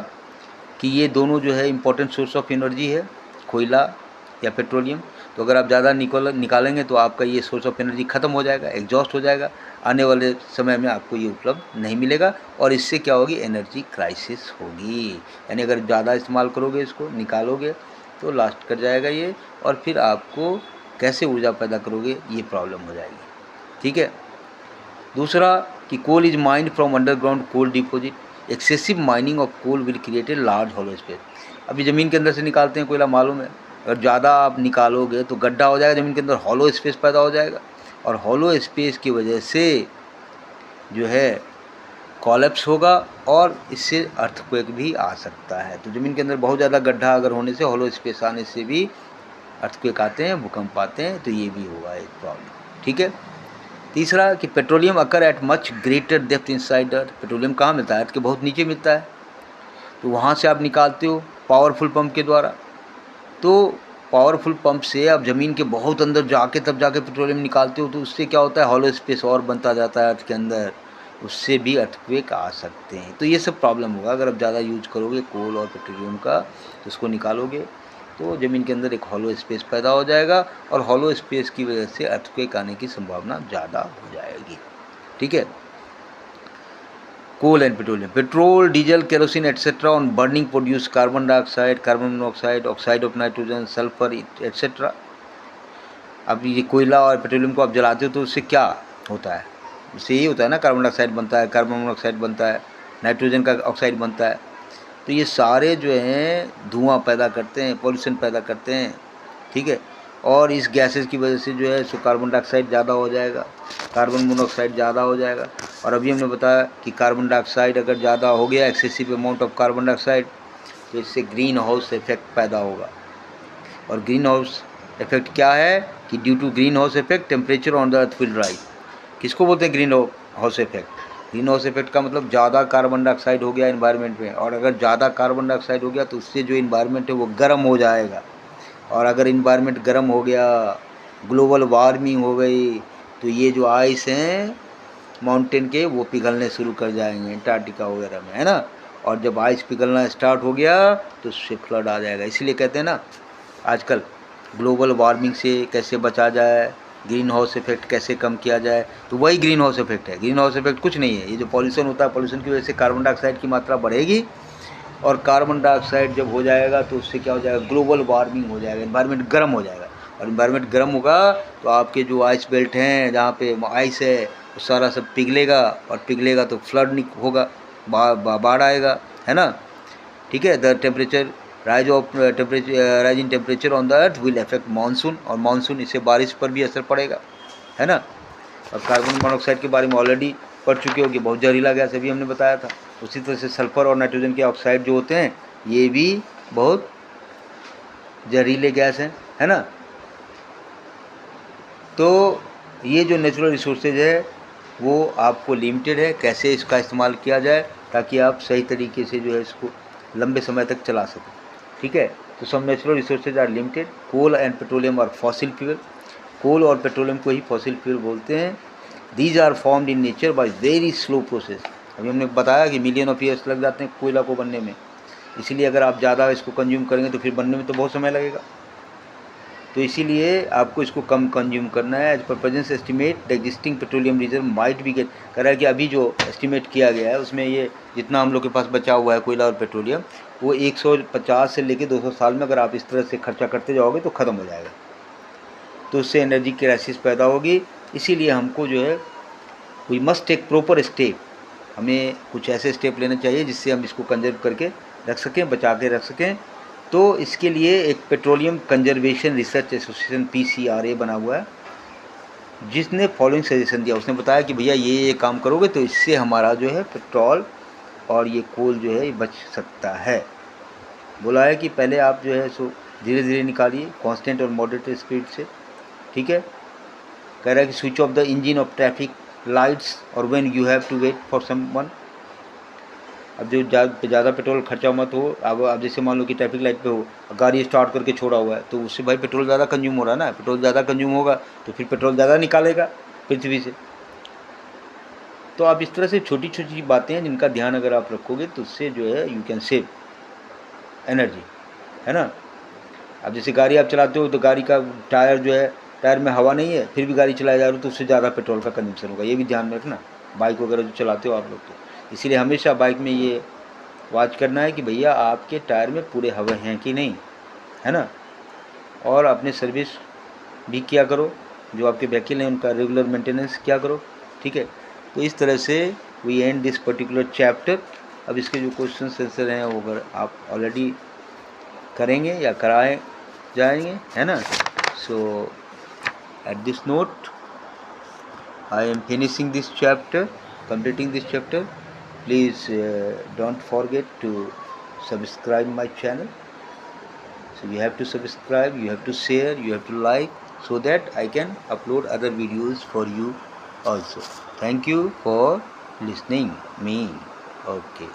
कि ये दोनों जो है इंपॉर्टेंट सोर्स ऑफ एनर्जी है, कोयला या पेट्रोलियम। तो अगर आप ज़्यादा निकालेंगे तो आपका ये सोर्स ऑफ एनर्जी ख़त्म हो जाएगा, एग्जॉस्ट हो जाएगा, आने वाले समय में आपको ये उपलब्ध नहीं मिलेगा, और इससे क्या होगी, एनर्जी क्राइसिस होगी। यानी अगर ज़्यादा इस्तेमाल करोगे, इसको निकालोगे, तो लास्ट कर जाएगा ये, और फिर आपको कैसे ऊर्जा पैदा करोगे ये प्रॉब्लम हो जाएगी। ठीक है। दूसरा कि coal is mined from underground coal deposit. Excessive mining of coal will create a large hollow space. अभी ज़मीन के अंदर से निकालते हैं कोयला, मालूम है, अगर ज़्यादा आप निकालोगे तो गड्ढा हो जाएगा ज़मीन के अंदर, हॉलो स्पेस पैदा हो जाएगा, और हॉलो स्पेस की वजह से जो है कॉलेप्स होगा, और इससे अर्थक्वेक भी आ सकता है। तो ज़मीन के अंदर बहुत ज़्यादा गड्ढा अगर होने से, हॉलो स्पेस आने से भी अर्थक्वेक आते हैं, भूकंप आते हैं, तो ये भी होगा एक प्रॉब्लम। ठीक है। तीसरा कि petroleum occur at much greater depth inside earth. Petroleum कहाँ मिलता है? अर्थ के बहुत नीचे मिलता है, तो वहाँ से आप निकालते हो पावरफुल पंप के द्वारा। तो पावरफुल पंप से आप ज़मीन के बहुत अंदर जाके तब जाके पेट्रोलियम निकालते हो, तो उससे क्या होता है, हॉलो स्पेस और बनता जाता है अर्थ के अंदर, उससे भी अर्थक्वेक आ सकते हैं। तो ये सब प्रॉब्लम होगा अगर आप ज़्यादा यूज करोगे कोल और पेट्रोलियम का, तो उसको निकालोगे तो ज़मीन के अंदर एक हॉलो स्पेस पैदा हो जाएगा, और हॉलो स्पेस की वजह से अर्थक्वेक आने की संभावना ज़्यादा हो जाएगी। ठीक है। Coal and petroleum, petrol, diesel, kerosene etcetera on burning produce carbon dioxide, carbon monoxide, oxide of nitrogen, sulphur etcetera. अब ये कोयला और पेट्रोलियम को आप जलाते हो तो उससे क्या होता है? उससे यही होता है ना, कार्बन डाइऑक्साइड बनता है, कार्बन मोनोऑक्साइड बनता है, नाइट्रोजन का ऑक्साइड बनता है। तो ये सारे जो हैं धुआं पैदा करते हैं, पॉल्यूशन पैदा करते हैं। ठीक है। और इस गैसेस की वजह से जो है सो कार्बन डाइऑक्साइड ज़्यादा हो जाएगा, कार्बन मोनोऑक्साइड ज़्यादा हो जाएगा। और अभी हमने बताया कि कार्बन डाइऑक्साइड अगर ज़्यादा हो गया, excessive amount of carbon dioxide, तो इससे ग्रीन हाउस इफेक्ट पैदा होगा। और ग्रीन हाउस इफेक्ट क्या है कि due to green house effect temperature on the earth will rise. किसको बोलते हैं green house effect? Green house effect का मतलब ज़्यादा कार्बन डाइऑक्साइड हो गया इन्वायरमेंट में, और अगर ज़्यादा कार्बन डाइऑक्साइड हो गया तो उससे जो इन्वायरमेंट है वो गर्म हो जाएगा, और अगर इन्वायरमेंट गर्म हो गया, ग्लोबल वार्मिंग हो गई, तो ये जो आइस हैं माउंटेन के वो पिघलने शुरू कर जाएंगे अंटार्कटिका वगैरह में, है ना। और जब आइस पिघलना स्टार्ट हो गया तो उससे फ्लड आ जाएगा। इसीलिए कहते हैं ना आजकल ग्लोबल वार्मिंग से कैसे बचा जाए, ग्रीन हाउस इफेक्ट कैसे कम किया जाए, तो वही ग्रीन हाउस इफेक्ट है। ग्रीन हाउस इफेक्ट कुछ नहीं है, ये जो पॉल्यूशन होता है, पॉल्यूशन की वजह से कार्बन डाइऑक्साइड की मात्रा बढ़ेगी, और कार्बन डाइऑक्साइड जब हो जाएगा तो उससे क्या हो जाएगा, ग्लोबल वार्मिंग हो जाएगा, इन्वायरमेंट गर्म हो जाएगा। और इन्वायरमेंट गर्म होगा तो आपके जो आइस बेल्ट हैं जहाँ पे आइस है वो सारा सब पिघलेगा, और पिघलेगा तो फ्लड होगा, बाढ़ आएगा, है ना। ठीक है। The temperature rise in temperature on the earth will affect monsoon, और मानसून इससे बारिश पर भी असर पड़ेगा, है ना। और कार्बन मोनोऑक्साइड के बारे में ऑलरेडी पढ़ चुके होंगे, बहुत जहरीला गैस अभी हमने बताया था। उसी तरह से सल्फर और नाइट्रोजन के ऑक्साइड जो होते हैं ये भी बहुत जहरीले गैस हैं, है ना। तो ये जो नेचुरल रिसोर्सेज है वो आपको लिमिटेड है, कैसे इसका इस्तेमाल किया जाए ताकि आप सही तरीके से जो है इसको लंबे समय तक चला सकें। ठीक है। तो some natural resources are limited. Coal and petroleum are fossil fuel. Coal और पेट्रोलियम को ही फॉसिल फ्यूल बोलते हैं। These are formed in nature by very slow process. अभी हमने बताया कि मिलियन ऑफ ईयर्स लग जाते हैं कोयला को बनने में, इसीलिए अगर आप ज़्यादा इसको कंज्यूम करेंगे तो फिर बनने में तो बहुत समय लगेगा। तो इसीलिए आपको इसको कम कंज्यूम करना है। As per present estimate the existing petroleum reserve might be get, कह रहा है कि अभी जो एस्टिमेट किया गया है उसमें ये जितना हम लोग के पास बचा हुआ है कोयला और पेट्रोलियम, वो 150 से लेकर 200 साल में अगर आप इस तरह से खर्चा करते जाओगे तो ख़त्म हो जाएगा। तो उससे एनर्जी क्राइसिस पैदा होगी। इसीलिए हमको जो है we must take proper step, हमें कुछ ऐसे स्टेप लेने चाहिए जिससे हम इसको कंजर्व करके रख सकें, बचा के रख सकें। तो इसके लिए एक petroleum conservation research association PCRA बना हुआ है, जिसने फॉलोइंग सजेशन दिया। उसने बताया कि भैया ये काम करोगे तो इससे हमारा जो है पेट्रोल और ये कोल जो है ये बच सकता है। बोला है कि पहले आप जो है सो धीरे धीरे निकालिए, कांस्टेंट और मॉडरेट स्पीड से। ठीक है। कह रहा है कि switch off the engine of traffic lights और when you have to wait for someone. अब जो ज़्यादा पेट्रोल खर्चा मत हो। अब जैसे मान लो कि ट्रैफिक लाइट पे हो, गाड़ी स्टार्ट करके छोड़ा हुआ है, तो उससे भाई पेट्रोल ज़्यादा कंज्यूम हो रहा है ना। पेट्रोल ज़्यादा कंज्यूम होगा तो फिर पेट्रोल ज़्यादा निकालेगा पृथ्वी से। तो आप इस तरह से छोटी छोटी बातें हैं जिनका ध्यान अगर आप रखोगे तो उससे जो है यू कैन सेव एनर्जी, है ना। अब जैसे गाड़ी आप चलाते हो तो गाड़ी का टायर जो है, टायर में हवा नहीं है फिर भी गाड़ी चलाया जा रही हो तो उससे ज़्यादा पेट्रोल का कंजम्पशन होगा। ये भी ध्यान में रखना, बाइक वगैरह जो चलाते हो आप लोग। तो इसीलिए हमेशा बाइक में ये वॉच करना है कि भैया आपके टायर में पूरे हवा हैं कि नहीं। है ना। और अपने सर्विस भी किया करो, जो आपके व्हीकल हैं उनका रेगुलर मेंटेनेंस किया करो, ठीक है। तो इस तरह से we end this particular chapter. अब इसके जो क्वेश्चन आंसर हैं वो अगर आप ऑलरेडी करेंगे या कराए जाएंगे, है ना। So at this note I am finishing this chapter, completing this chapter. Please don't forget to subscribe my channel. So you have to subscribe, you have to share, you have to like, so that I can upload other videos for you also. Thank you for listening me. Okay.